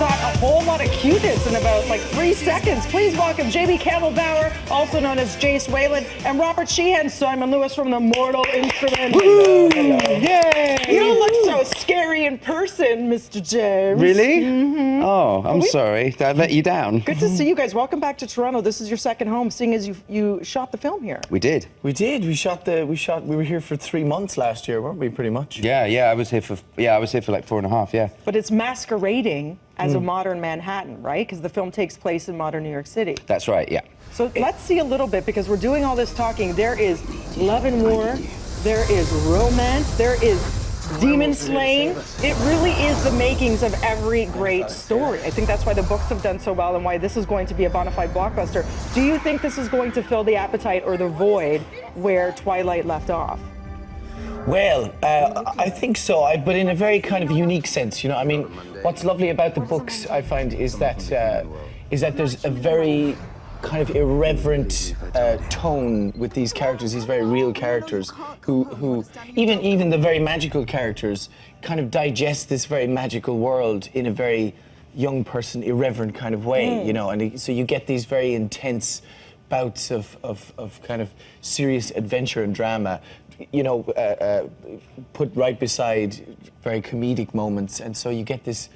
got a whole lot of cuteness in about like 3 seconds. Please welcome J.B. Campbell-Bower, also known as Jace Whalen, and Robert Sheehan, Simon Lewis from the Mortal Instruments. Hello, hello. Yay! You look so scary in person, Mr. James. Really? Mm-hmm. Oh, I'm sorry. Did I let you down? Good to see you guys. Welcome back to Toronto. This is your second home, seeing as you shot the film here. We did. We did. We were here for 3 months last year, weren't we? Pretty much. Yeah. I was here for like 4.5. Yeah. But it's masquerading as a modern Manhattan, right? Because the film takes place in modern New York City. That's right. Yeah. So let's see a little bit, because we're doing all this talking. There is love and war. There is romance. There is demon slaying. It really is the makings of every great story. I think that's why the books have done so well and why this is going to be a bona fide blockbuster. Do you think this is going to fill the appetite or the void where Twilight left off? Well, I think so, but in a very kind of unique sense. You know, I mean, what's lovely about the books, I find, is that there's a very kind of irreverent tone with these characters, these very real characters, who even the very magical characters kind of digest this very magical world in a very young person, irreverent kind of way, you know, and so you get these very intense bouts of kind of serious adventure and drama, you know, put right beside very comedic moments, and so you get this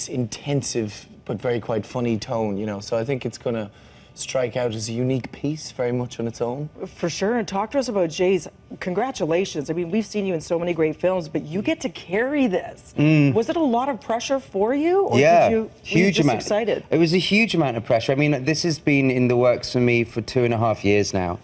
intensive but very quite funny tone, you know, so I think it's gonna strike out as a unique piece, very much on its own. For sure. And talk to us about Jace. Congratulations. I mean, we've seen you in so many great films, but you get to carry this. Was it a lot of pressure for you? Or yeah, were you just excited? It was a huge amount of pressure. I mean, this has been in the works for me for 2.5 years now.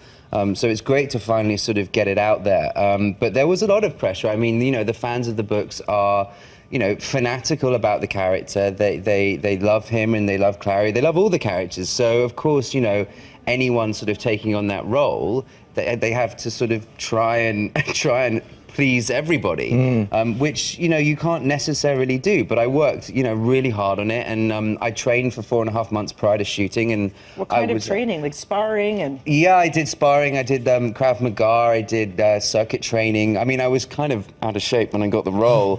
So it's great to finally sort of get it out there. But there was a lot of pressure. I mean, you know, the fans of the books are, you know, fanatical about the character. They love him and they love Clary. They love all the characters. So, of course, you know, anyone sort of taking on that role, they have to sort of try and please everybody, which, you know, you can't necessarily do. But I worked, you know, really hard on it, and I trained for 4.5 months prior to shooting. And what kind of training? Like sparring and? Yeah, I did sparring. I did Krav Maga. I did circuit training. I mean, I was kind of out of shape when I got the role,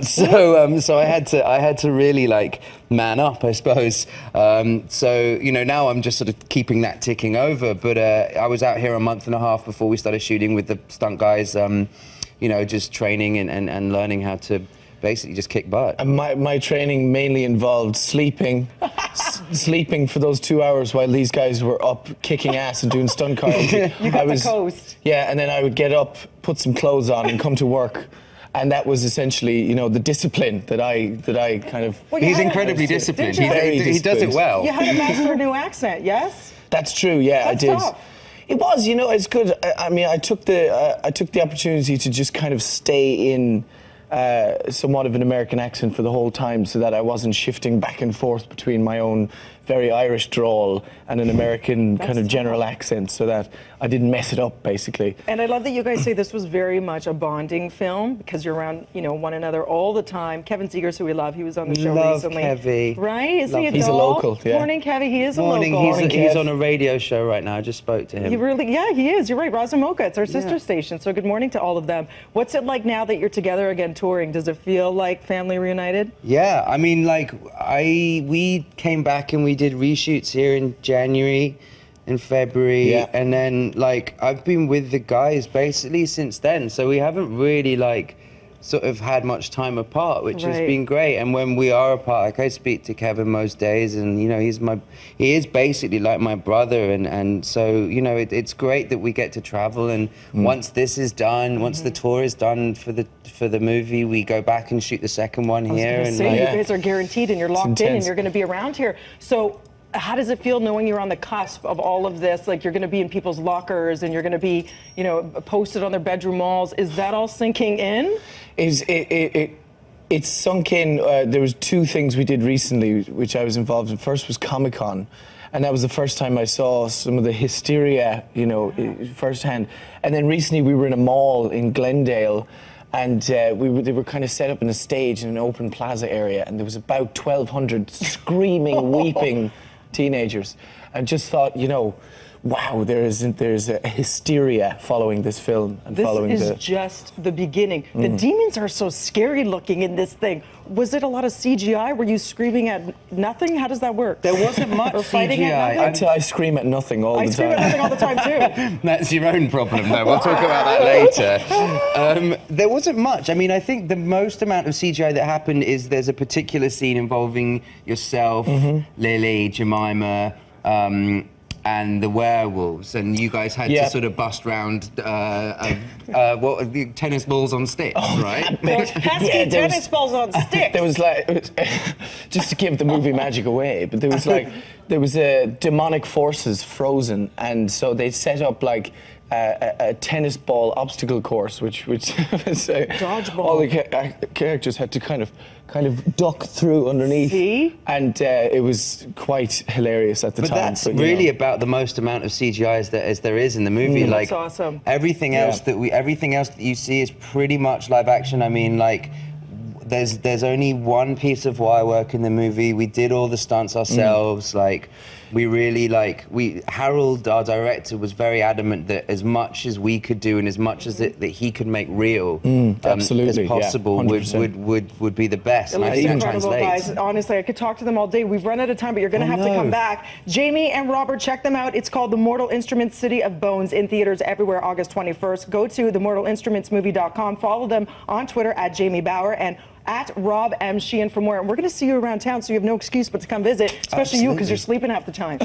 so I had to really like man up, I suppose. So, you know, now I'm just sort of keeping that ticking over. But I was out here a 1.5 months before we started shooting with the stunt guys, you know, just training and learning how to basically just kick butt. And my training mainly involved sleeping, sleeping for those 2 hours while these guys were up kicking ass and doing stunt choreography. You got the coast. Yeah, and then I would get up, put some clothes on and come to work. And that was essentially, you know, the discipline that I kind of... Well, he's incredibly disciplined. He does it well. You had to master a new accent, yes? That's true, yeah, I did. Tough. It was, you know, it's good. I mean, I took the opportunity to just kind of stay in somewhat of an American accent for the whole time, so that I wasn't shifting back and forth between my own very Irish drawl and an American kind of general accent, so that I didn't mess it up, basically. And I love that you guys say this was very much a bonding film, because you're around, you know, one another all the time. Kevin Zegers, who we love, he was on the show recently. Kevy. Right? Is he a He's a local, yeah. Morning, Kevy. He is Morning, a local. He's on a radio show right now. I just spoke to him. He really, yeah, he is. You're right. Razamoka, it's our sister station. So good morning to all of them. What's it like now that you're together again touring? Does it feel like family reunited? Yeah, I mean, like, we came back and we did reshoots here in January and February, and then like I've been with the guys basically since then, so we haven't really like sort of had much time apart, which has been great. And when we are apart, like I speak to Kevin most days, and you know, he is basically like my brother, and so, you know, it's great that we get to travel. And once this is done, once the tour is done for the movie, we go back and shoot the second one here. And you guys are guaranteed, and you're locked in, and you're going to be around here. So how does it feel knowing you're on the cusp of all of this? Like, you're going to be in people's lockers and you're going to be, you know, posted on their bedroom walls. Is that all sinking in? It's sunk in. There was 2 things we did recently, which I was involved in. First was Comic-Con, and that was the first time I saw some of the hysteria, you know, firsthand. And then recently we were in a mall in Glendale, and they were kind of set up in a stage in an open plaza area, and there was about 1,200 screaming, weeping teenagers, and just thought, you know, wow, there's a hysteria following this film and following This is just the beginning. The demons are so scary looking in this thing. Was it a lot of CGI? Were you screaming at nothing? How does that work? There wasn't much Or fighting at CGI. nothing? I scream at nothing all I the scream time. at nothing all the time too. That's your own problem, though. We'll talk about that later. There wasn't much. I mean, I think the most amount of CGI that happened is there's a particular scene involving yourself, Lily, Jemima, and the werewolves, and you guys had to sort of bust round what the tennis balls on sticks, right? Those pesky tennis balls on sticks. There was like, just to give the movie magic away, but there was demonic forces frozen, and so they set up like a tennis ball obstacle course, which was Dodgeball. all the characters had to kind of duck through underneath. See? And it was quite hilarious at the But time. that's you really know. about the most amount of CGI as there is in the movie. Like That's awesome. everything else that you see is pretty much live action. I mean, like there's only one piece of wire work in the movie. We did all the stunts ourselves. Like we really Harold, our director, was very adamant that as much as we could do and as much as that he could make real absolutely, as possible yeah, would be the best. It And I looks think it incredible, translates. guys. Honestly, I could talk to them all day. We've run out of time, but you're going to have to come back. Jamie and Robert, check them out. It's called The Mortal Instruments City of Bones, in theaters everywhere August 21st. Go to themortalinstrumentsmovie.com. Follow them on Twitter at Jamie Bauer and at Rob M. Sheehan for more. And we're going to see you around town, so you have no excuse but to come visit, especially you, because you're sleeping half the time.